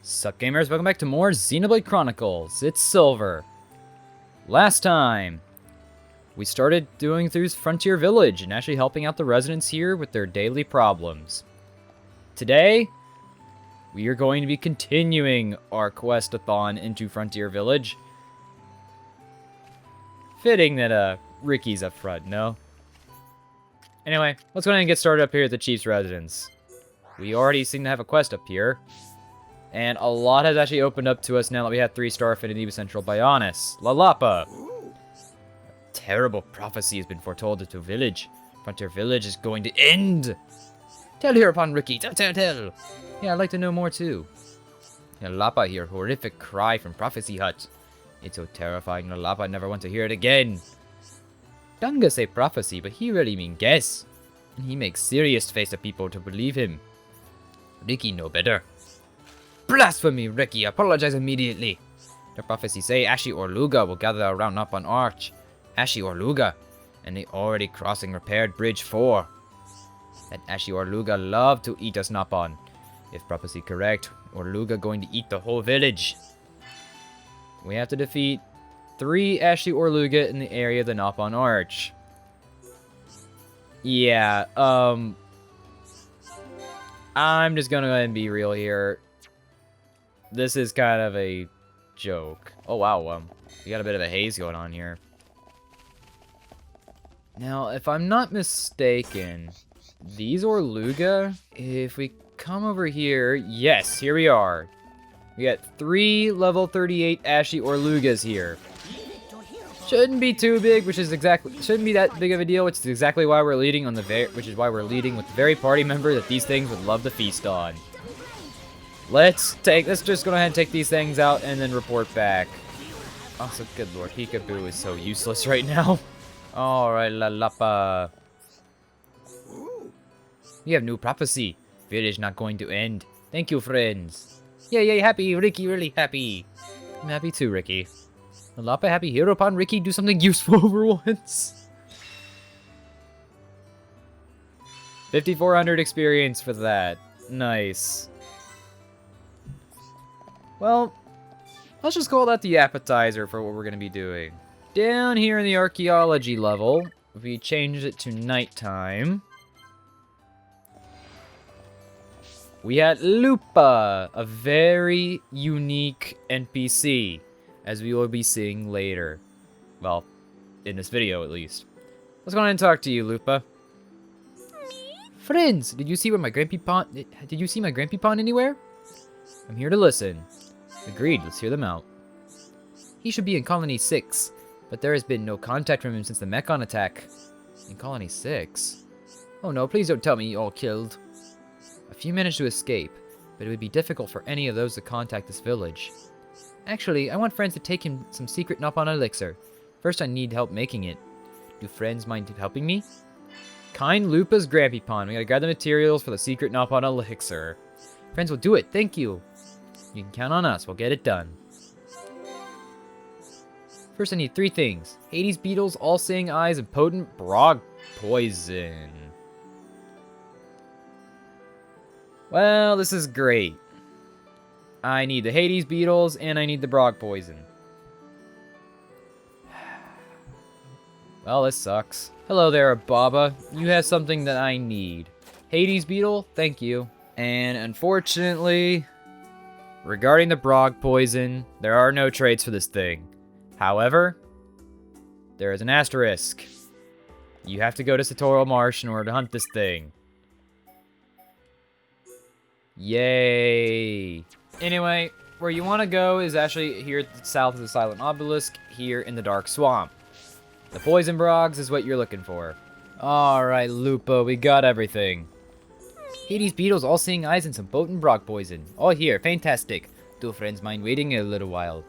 Sup gamers, welcome back to more Xenoblade Chronicles. It's Silver. Last time, we started doing through Frontier Village and actually helping out the residents here with their daily problems. Today, we are going to be continuing our quest-a-thon into Frontier Village. Fitting that Ricky's up front, no? Anyway, let's go ahead and get started up here at the Chief's residence. We already seem to have a quest up here. And a lot has actually opened up to us now that we have 3-star affinity with Central Bionis. Lalapa! Terrible prophecy has been foretold to village. Frontier Village is going to end! Tell hereupon, Ricky! Tell! Yeah, I'd like to know more too. Lalapa hear horrific cry from Prophecy Hut. It's so terrifying, Lalapa, I never want to hear it again. Dunga say prophecy, but he really mean guess. And he makes serious face at people to believe him. Ricky know better. Blasphemy, Ricky! Apologize immediately! The prophecy say Ashi or Luga will gather around up on Arch. Ashi or Luga. And they already crossing repaired Bridge 4. That Ashi or Luga love to eat us Napon. If prophecy correct, or Luga going to eat the whole village. We have to defeat 3 Ashi or Luga in the area of the Napon Arch. Yeah, I'm just gonna go ahead and be real here. This is kind of a joke. Oh wow, we got a bit of a haze going on here. Now, if I'm not mistaken, these Orluga, if we come over here, yes, here we are. We got 3 level 38 Ashi Orlugas here. Shouldn't be too big, shouldn't be that big of a deal, which is exactly why we're leading on the with the very party member that these things would love to feast on. Let's just go ahead and take these things out and then report back. Also, good lord, Peekaboo is so useless right now. Alright, Lalapa. We have new prophecy. Village not going to end. Thank you, friends. Yay, happy, Ricky, really happy. I'm happy too, Ricky. Lalapa happy hereupon, Ricky, do something useful for once. 5,400 experience for that. Nice. Well, let's just call that the appetizer for what we're going to be doing. Down here in the archaeology level, we changed it to nighttime. We had Lupa, a very unique NPC, as we will be seeing later. Well, in this video at least. Let's go ahead and talk to you, Lupa. Friends, did you see my Grampy Pond anywhere? I'm here to listen. Agreed, let's hear them out. He should be in Colony 6, but there has been no contact from him since the Mechon attack. In Colony 6? Oh no, please don't tell me you all killed. A few managed to escape, but it would be difficult for any of those to contact this village. Actually, I want friends to take him some secret Napon elixir. First I need help making it. Do friends mind helping me? Kind Lupa's Grampy Pond. We gotta grab the materials for the secret Napon elixir. Friends will do it, thank you. You can count on us, we'll get it done. First I need 3 things. Hades beetles, all-seeing eyes, and potent brog poison. Well, this is great. I need the Hades beetles, and I need the brog poison. Well, this sucks. Hello there, Baba. You have something that I need. Hades beetle, thank you. And unfortunately, regarding the brog poison, there are no traits for this thing. However, there is an asterisk. You have to go to Satoral Marsh in order to hunt this thing. Yay! Anyway, where you want to go is actually here south of the Silent Obelisk, here in the Dark Swamp. The poison brogs is what you're looking for. Alright, Lupa, we got everything. Hades beetles, all-seeing eyes, and some potent brog poison. All here, fantastic. Do friends mind waiting a little while?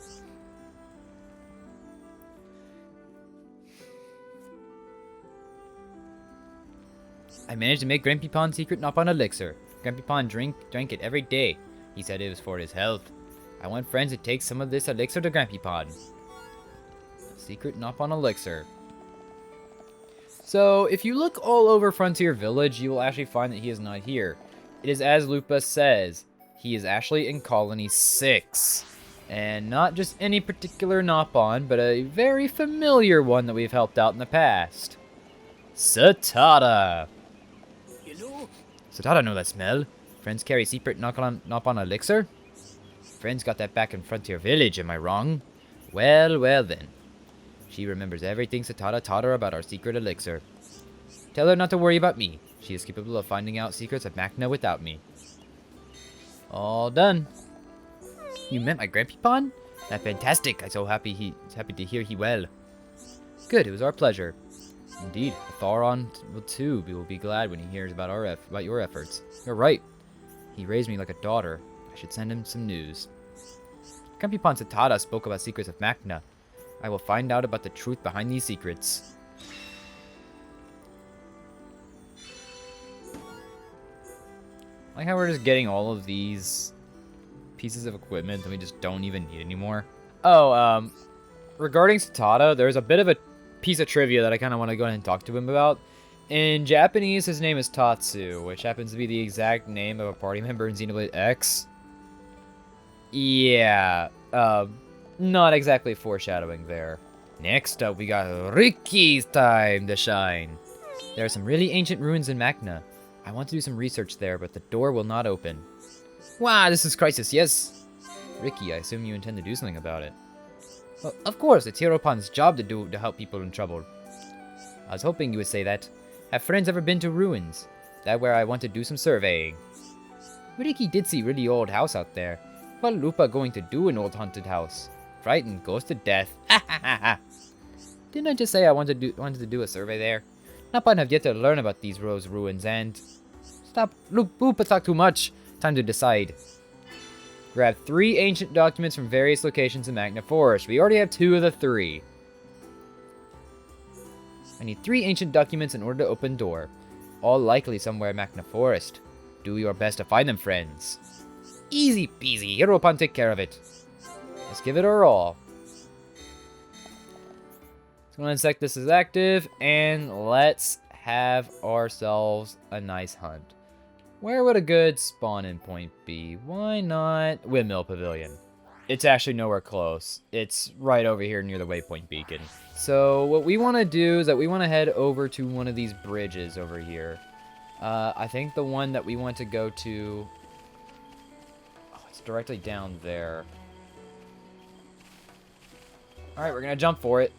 I managed to make Grampy Pond secret Napon elixir. Grampy Pond drank it every day. He said it was for his health. I want friends to take some of this elixir to Grampy Pond. Secret Napon elixir. So, if you look all over Frontier Village, you will actually find that he is not here. It is as Lupa says. He is actually in Colony 6. And not just any particular Nopon, but a very familiar one that we've helped out in the past. Satada! Satada know that smell. Friends carry secret Nopon elixir? Friends got that back in Frontier Village, am I wrong? Well, well then. She remembers everything Satada taught her about our secret elixir. Tell her not to worry about me. She is capable of finding out secrets of Machna without me. All done. You met my Grandpapon? That's fantastic. I'm so happy to hear he well. Good, it was our pleasure. Indeed, Thoron will too. We will be glad when he hears about your efforts. You're right. He raised me like a daughter. I should send him some news. Grandpapon Satada spoke about secrets of Machna. I will find out about the truth behind these secrets. I like how we're just getting all of these pieces of equipment that we just don't even need anymore. Oh, regarding Satada, there's a bit of a piece of trivia that I kind of want to go ahead and talk to him about. In Japanese, his name is Tatsu, which happens to be the exact name of a party member in Xenoblade X. Yeah, not exactly foreshadowing there. Next up, we got Ricky's time to shine. There are some really ancient ruins in Machna. I want to do some research there, but the door will not open. Wow, this is crisis, yes. Ricky, I assume you intend to do something about it. Well, of course, it's Hiropan's job to help people in trouble. I was hoping you would say that. Have friends ever been to ruins? That where I want to do some surveying. Ricky did see really old house out there. What Lupa going to do in old haunted house? Frightened, goes to death. Didn't I just say I wanted to do a survey there? Napan have yet to learn about these Rose ruins and... Stop, Lupa talk too much. Time to decide. Grab 3 ancient documents from various locations in Machna Forest. We already have 2 of the 3. I need 3 ancient documents in order to open door. All likely somewhere in Machna Forest. Do your best to find them, friends. Easy peasy. Hiropan take care of it. Let's give it our all. So one sec, this is active, and let's have ourselves a nice hunt. Where would a good spawn-in point be? Why not Windmill Pavilion? It's actually nowhere close. It's right over here near the waypoint beacon. So what we want to do is that we want to head over to one of these bridges over here. I think the one that we want to go to... Oh, it's directly down there. Alright, we're going to jump for it.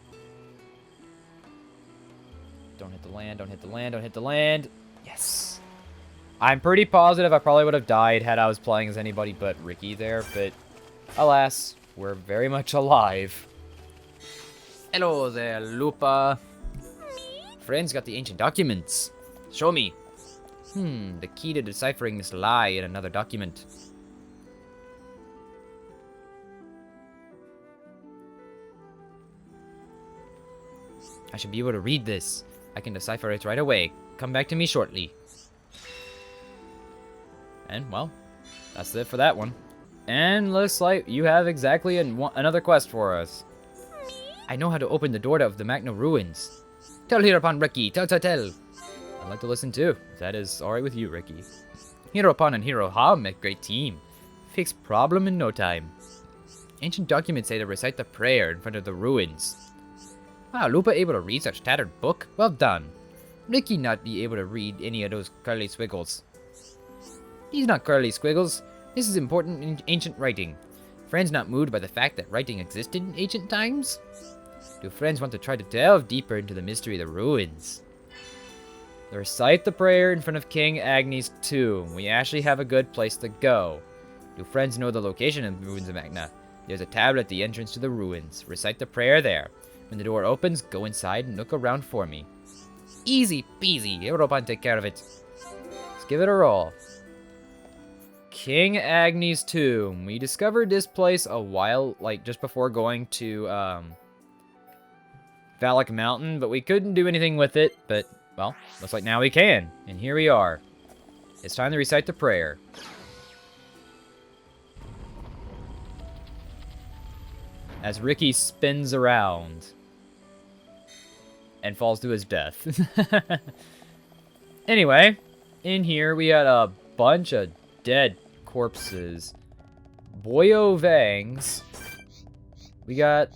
Don't hit the land, don't hit the land, don't hit the land. Yes. I'm pretty positive I probably would have died had I was playing as anybody but Ricky there, but alas, we're very much alive. Hello there, Lupa. Friends got the ancient documents. Show me. The key to deciphering this lie in another document. I should be able to read this. I can decipher it right away. Come back to me shortly. And, well, that's it for that one. And looks like you have exactly another quest for us. I know how to open the door of the Machna ruins. Tell Hiropan, Ricky. Tell. I'd like to listen too, if that is alright with you, Ricky. Hiropan and Hiroha make great team. Fix problem in no time. Ancient documents say to recite the prayer in front of the ruins. Wow, Lupa able to read such tattered book? Well done. Ricky not be able to read any of those curly squiggles. These not curly squiggles. This is important in ancient writing. Friends not moved by the fact that writing existed in ancient times? Do friends want to try to delve deeper into the mystery of the ruins? Recite the prayer in front of King Agni's tomb. We actually have a good place to go. Do friends know the location of the ruins of Machna? There's a tablet at the entrance to the ruins. Recite the prayer there. When the door opens, go inside and look around for me. Easy peasy. Hiropan take care of it. Let's give it a roll. King Agni's tomb. We discovered this place a while, just before going to, Valak Mountain, but we couldn't do anything with it, but, well, looks like now we can. And here we are. It's time to recite the prayer. As Ricky spins around and falls to his death. Anyway, in here we had a bunch of dead corpses. Boyo Vangs. We got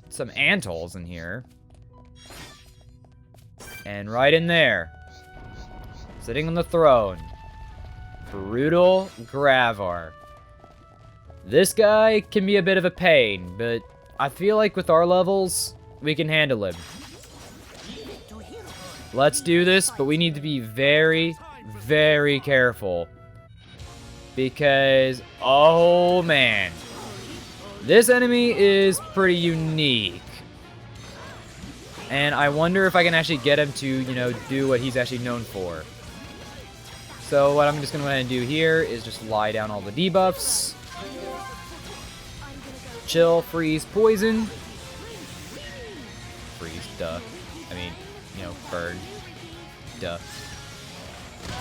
some Antols in here. And right in there, sitting on the throne, Brutal Gravar. This guy can be a bit of a pain, but I feel like with our levels, we can handle him. Let's do this, but we need to be very, very careful. Because, oh man, this enemy is pretty unique. And I wonder if I can actually get him to, you know, do what he's actually known for. So what I'm just going to go ahead and do here is just lie down all the debuffs. Chill, freeze, poison. Freeze, duh. I mean, you know, burn. Duh.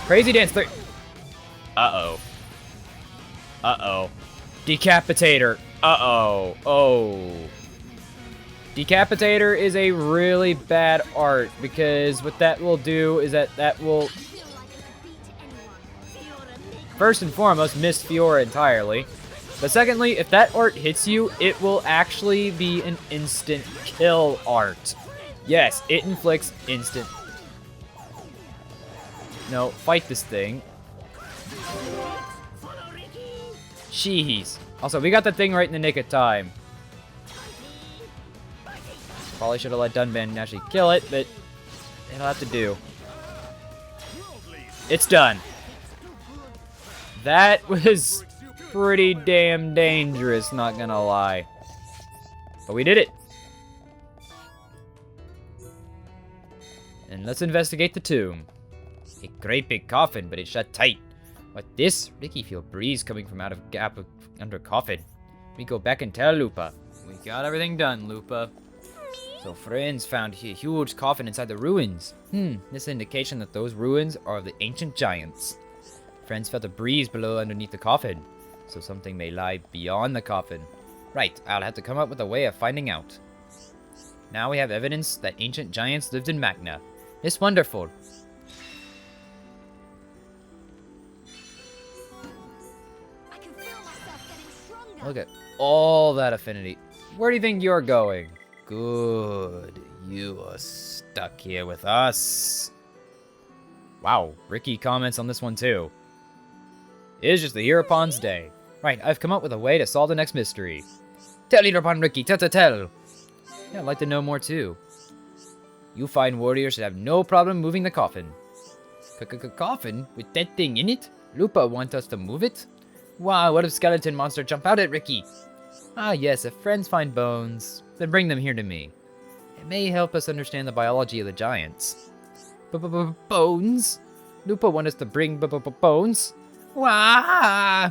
Crazy Dance 3. Uh-oh. Uh-oh. Decapitator. Uh-oh. Oh. Decapitator is a really bad art, because what that will do is that will, first and foremost, miss Fiora entirely. But secondly, if that art hits you, it will actually be an instant kill art. Yes, it inflicts instant. No, fight this thing. Jeez. Also, we got the thing right in the nick of time. Probably should have let Dunban actually kill it, but it'll have to do. It's done. That was pretty damn dangerous, not gonna lie. But we did it. And let's investigate the tomb. A great big coffin, but it's shut tight. What this? Ricky feel breeze coming from out of gap under coffin. We go back and tell Lupa. We got everything done, Lupa. So friends found a huge coffin inside the ruins. This indication that those ruins are of the ancient giants. Friends felt a breeze below underneath the coffin, so something may lie beyond the coffin. Right, I'll have to come up with a way of finding out. Now we have evidence that ancient giants lived in Magna. It's wonderful. I can feel myself getting stronger. Look at all that affinity. Where do you think you're going? Good. You are stuck here with us. Wow, Ricky comments on this one too. It is just the Hereupons day. Right, I've come up with a way to solve the next mystery. Tell Hereupon, Ricky, tell. Yeah, I'd like to know more too. You fine warriors should have no problem moving the coffin. Coffin? With that thing in it? Lupa want us to move it? Wow, what if skeleton monster jump out at Ricky? Ah yes, if friends find bones, then bring them here to me. It may help us understand the biology of the giants. Bones? Lupa want us to bring bones? Wah!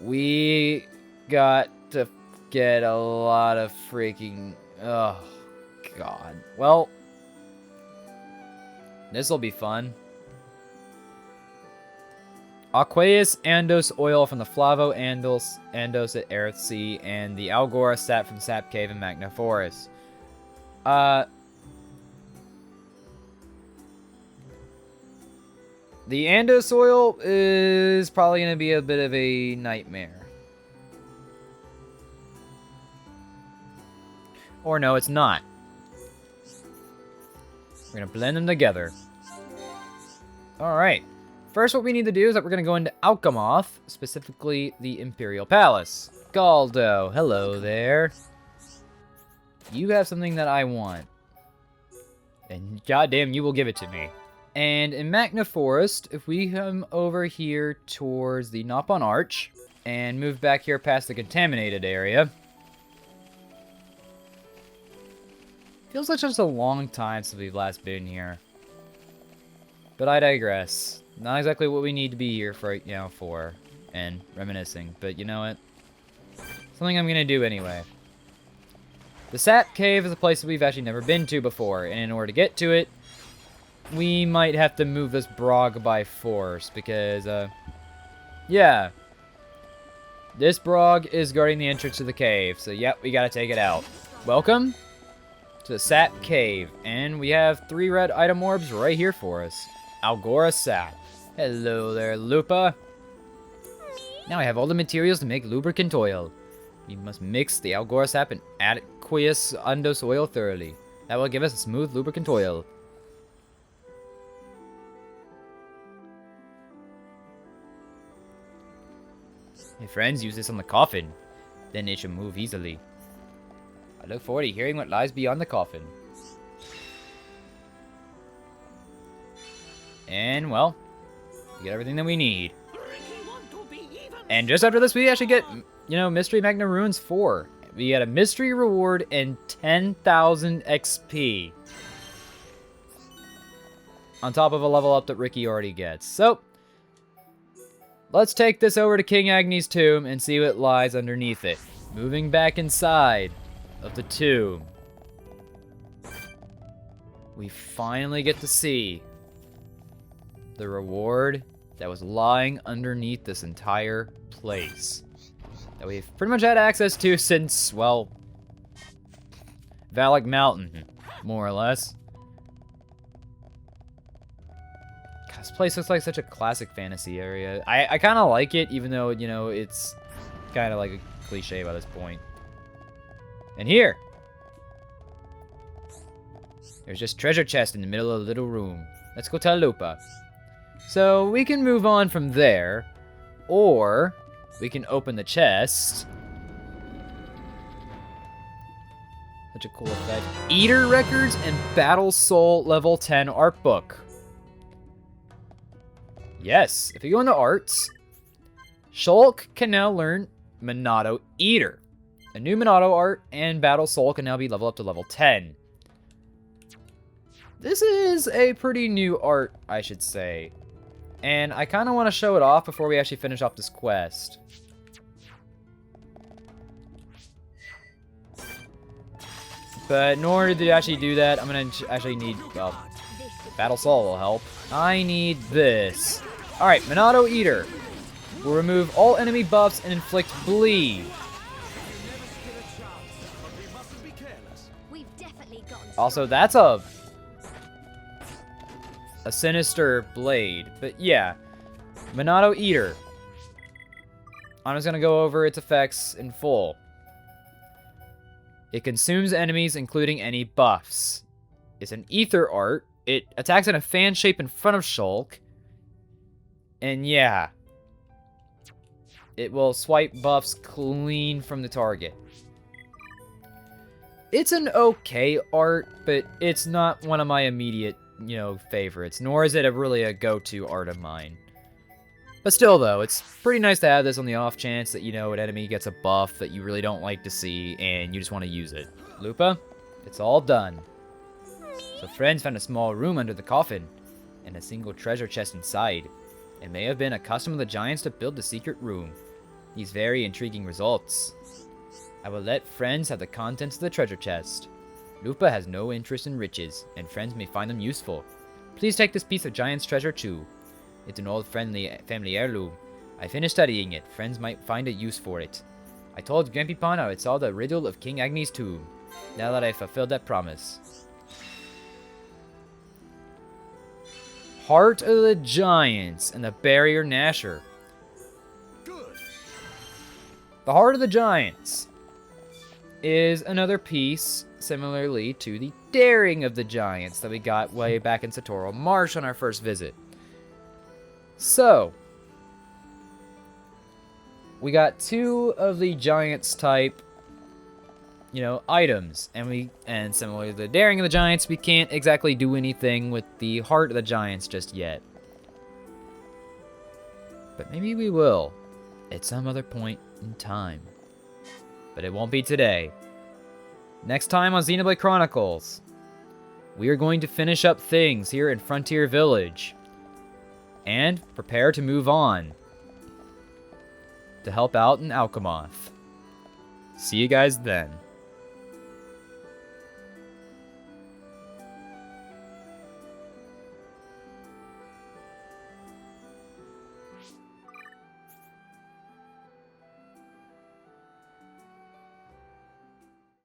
We got to get a lot of freaking... Oh, God. Well, this'll be fun. Aqueous Andos oil from the Flavo Andos at Earthsea, and the Algora sap from Sap Cave in Magna Forest. The Andos oil is probably going to be a bit of a nightmare. Or no, it's not. We're going to blend them together. Alright. First, what we need to do is that we're going to go into Alchemoth, specifically the Imperial Palace. Galdo, hello there. You have something that I want. And goddamn, you will give it to me. And in Magna Forest, if we come over here towards the Nopon Arch, and move back here past the contaminated area. Feels like just a long time since we've last been here. But I digress. Not exactly what we need to be here for right now for, and reminiscing, but you know what? Something I'm gonna do anyway. The Sap Cave is a place that we've actually never been to before, and in order to get to it, we might have to move this Brog by force, because, yeah. This Brog is guarding the entrance to the cave, so yep, we gotta take it out. Welcome to the Sap Cave, and we have 3 red item orbs right here for us. Algora Sap. Hello there, Lupa. Now I have all the materials to make lubricant oil. We must mix the Algora sap and aqueous Undos oil thoroughly. That will give us a smooth lubricant oil. Hey friends, use this on the coffin. Then it should move easily. I look forward to hearing what lies beyond the coffin. And, well, we get everything that we need. And just after this, we actually get, you know, Mystery Magna Ruins 4. We get a mystery reward and 10,000 XP. On top of a level up that Ricky already gets. So, let's take this over to King Agni's tomb and see what lies underneath it. Moving back inside of the tomb. We finally get to see the reward that was lying underneath this entire place. That we've pretty much had access to since, well, Valak Mountain, more or less. God, this place looks like such a classic fantasy area. I kind of like it, even though, you know, it's kind of like a cliche by this point. And here, there's just treasure chest in the middle of the little room. Let's go tell Lupa. So we can move on from there, or we can open the chest. Such a cool effect. Eater records and Battle Soul level 10 art book. Yes, if you go into arts, Shulk can now learn Monado Eater. A new Monado art and Battle Soul can now be leveled up to level 10. This is a pretty new art, I should say. And I kind of want to show it off before we actually finish off this quest. But in order to actually do that, I'm going to actually need, well, Battle Soul will help. I need this. Alright, Monado Eater will remove all enemy buffs and inflict bleed. Also, that's a sinister blade. But yeah, Monado Eater. I'm just going to go over its effects in full. It consumes enemies, including any buffs. It's an ether art. It attacks in a fan shape in front of Shulk. And yeah, it will swipe buffs clean from the target. It's an okay art, but it's not one of my immediate, you know, favorites, nor is it really a go-to art of mine. But still, though, it's pretty nice to have this on the off chance that, you know, an enemy gets a buff that you really don't like to see, and you just want to use it. Lupa, it's all done. So friends found a small room under the coffin, and a single treasure chest inside. It may have been a custom of the giants to build the secret room. These very intriguing results. I will let friends have the contents of the treasure chest. Lupa has no interest in riches, and friends may find them useful. Please take this piece of giant's treasure too. It's an old family heirloom. I finished studying it. Friends might find a use for it. I told Grampy Pon I saw the riddle of King Agni's tomb. Now that I fulfilled that promise. Heart of the Giants and the Barrier Gnasher. The Heart of the Giants is another piece similarly to the Daring of the Giants that we got way back in Satoral Marsh on our first visit. So, we got two of the Giants type, you know, items, and similarly to the Daring of the Giants, we can't exactly do anything with the Heart of the Giants just yet. But maybe we will at some other point in time. But it won't be today. Next time on Xenoblade Chronicles, we are going to finish up things here in Frontier Village and prepare to move on to help out in Alchemoth. See you guys then.